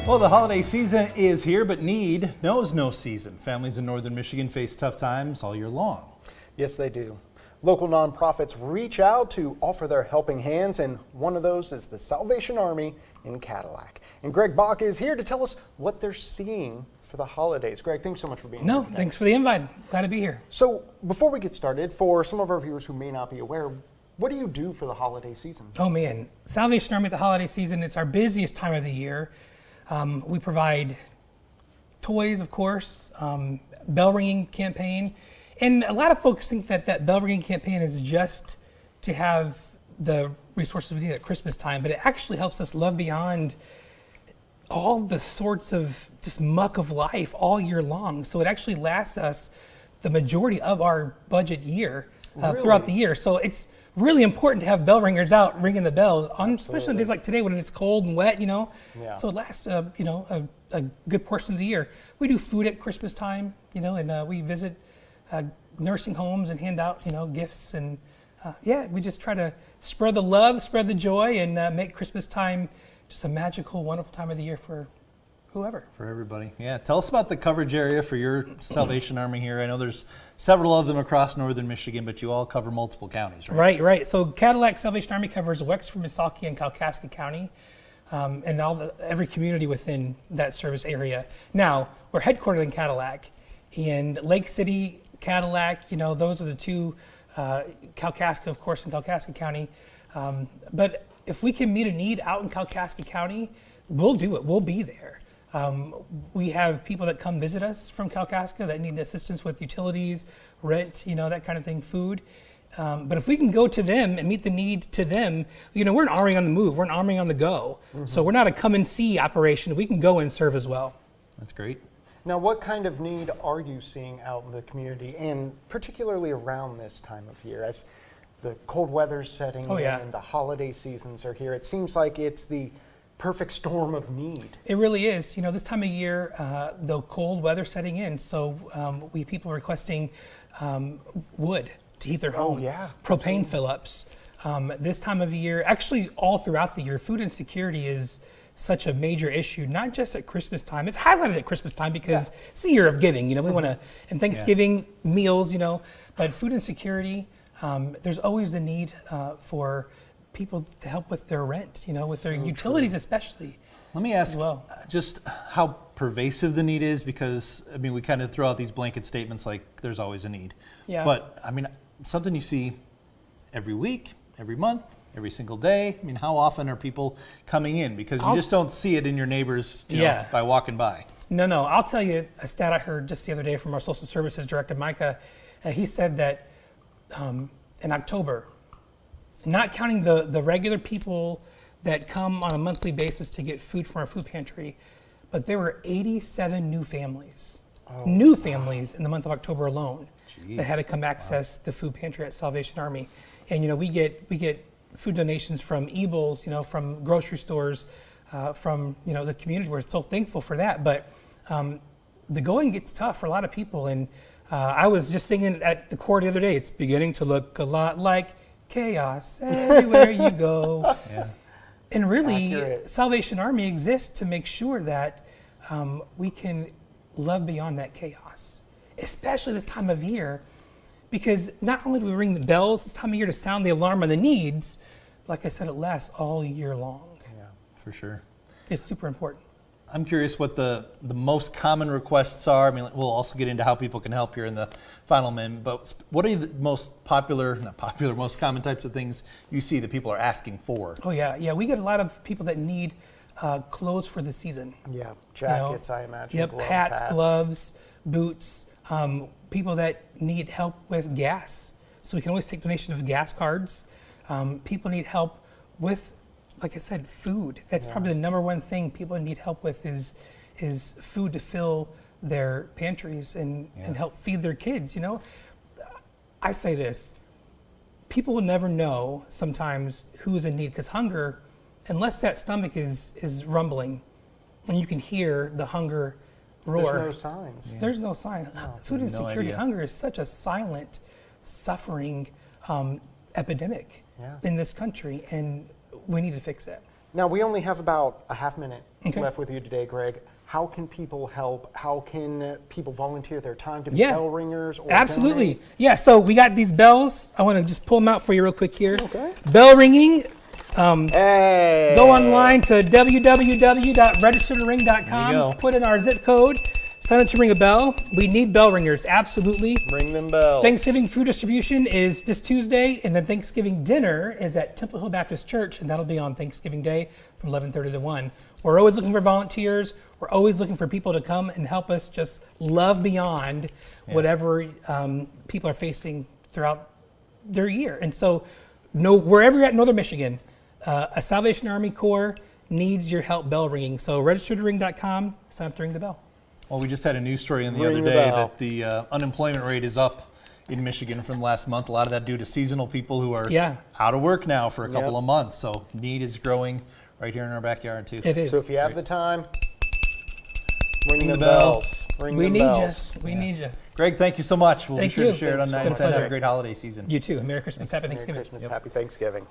Well, the holiday season is here, but need knows no season. Families in northern Michigan face tough times all year long. Yes, they do. Local nonprofits reach out to offer their helping hands, and one of those is the Salvation Army in Cadillac. And Greg Bock is here to tell us what they're seeing for the holidays. Greg, thanks so much for being here. No, thanks for the invite. Glad to be here. So before we get started, for some of our viewers who may not be aware, what do you do for the holiday season? Oh man, Salvation Army at the holiday season, it's our busiest time of the year. We provide toys, of course, bell ringing campaign. And a lot of folks think that that bell ringing campaign is just to have the resources we need at Christmas time, but it actually helps us love beyond all the sorts of just muck of life all year long. So it actually lasts us the majority of our budget year throughout the year. So it's really important to have bell ringers out ringing the bell, especially on days like today when it's cold and wet, Yeah. So it lasts, a good portion of the year. We do food at Christmas time, and we visit nursing homes and hand out, gifts. And we just try to spread the love, spread the joy, and make Christmas time just a magical, wonderful time of the year for whoever. For everybody. Yeah. Tell us about the coverage area for your Salvation Army here. I know there's several of them across northern Michigan, but you all cover multiple counties, right? Right. So Cadillac Salvation Army covers Wexford, Missaukee, and Kalkaska County, and every community within that service area. Now, we're headquartered in Cadillac, and Lake City, Cadillac, those are the two, Kalkaska, of course, in Kalkaska County. But if we can meet a need out in Kalkaska County, we'll do it. We'll be there. We have people that come visit us from Kalkaska that need assistance with utilities, rent, that kind of thing, food. But if we can go to them and meet the need to them, we're an army on the move. We're an army on the go. Mm-hmm. So we're not a come and see operation. We can go and serve as well. That's great. Now, what kind of need are you seeing out in the community, and particularly around this time of year as the cold weather's setting in and the holiday seasons are here? It seems like it's the perfect storm of need. It really is. This time of year, the cold weather setting in, so people requesting wood to heat their home. Oh, yeah. Propane fill-ups. This time of year, actually all throughout the year, food insecurity is such a major issue, not just at Christmas time. It's highlighted at Christmas time because it's the year of giving. We want to, and Thanksgiving meals, but food insecurity, there's always the need for people to help with their rent, with their utilities especially. Let me ask just how pervasive the need is, because we kind of throw out these blanket statements like there's always a need. Yeah. But something you see every week, every month, every single day. How often are people coming in? Because you just don't see it in your neighbors by walking by. No. I'll tell you a stat I heard just the other day from our social services director, Micah. He said that in October, not counting the regular people that come on a monthly basis to get food from our food pantry, but there were 87 new families. Families in the month of October alone that had to come access the food pantry at Salvation Army. And we get food donations from e-bowls, from grocery stores, from the community. We're so thankful for that. But the going gets tough for a lot of people. And I was just singing at the choir the other day. It's beginning to look a lot like chaos everywhere you go. Yeah. And really, Accurate. Salvation Army exists to make sure that we can love beyond that chaos, especially this time of year, because not only do we ring the bells this time of year to sound the alarm on the needs, like I said, it lasts all year long. Yeah, for sure. It's super important. I'm curious what the most common requests are. We'll also get into how people can help here in the final minute, but what are the most most common types of things you see that people are asking for? Oh yeah, we get a lot of people that need clothes for the season. Yeah, jackets, I imagine. Yep, gloves, hats, gloves, boots. People that need help with gas, so we can always take donation of gas cards. People need help with, like I said, food. That's probably the number one thing people need help with is food to fill their pantries and help feed their kids. I say this, people will never know sometimes who's in need, because hunger, unless that stomach is rumbling and you can hear the hunger roar. There's no signs. Yeah. There's no sign. Food insecurity, hunger is such a silent, suffering epidemic in this country, and we need to fix that. Now, we only have about a half minute Okay. left with you today, Greg. How can people help? How can people volunteer their time to be Yeah. bell ringers? Or Absolutely. donate? Yeah, so we got these bells. I want to just pull them out for you real quick here. Okay. Bell ringing. Hey. Go online to www.registertoring.com. There you go. Put in our zip code. Sign up to ring a bell. We need bell ringers, absolutely. Ring them bells. Thanksgiving food distribution is this Tuesday, and then Thanksgiving dinner is at Temple Hill Baptist Church, and that'll be on Thanksgiving Day from 11:30 to 1. We're always looking for volunteers. We're always looking for people to come and help us just love beyond whatever people are facing throughout their year. And so, wherever you're at in Northern Michigan, a Salvation Army Corps needs your help bell ringing. So registertoring.com, sign up to ring the bell. Well, we just had a news story the Ring other the day bell. that the unemployment rate is up in Michigan from last month. A lot of that due to seasonal people who are out of work now for a couple of months. So need is growing right here in our backyard too. It is. So if you have the time, ring the the bell. bells. Ring We the need bells. you. We need you. Greg, thank you so much. We'll Thank be sure you. to share it on It's been a 910. Have a pleasure. great holiday season. You too. Merry Christmas. Happy Merry Thanksgiving. Christmas. Happy Thanksgiving.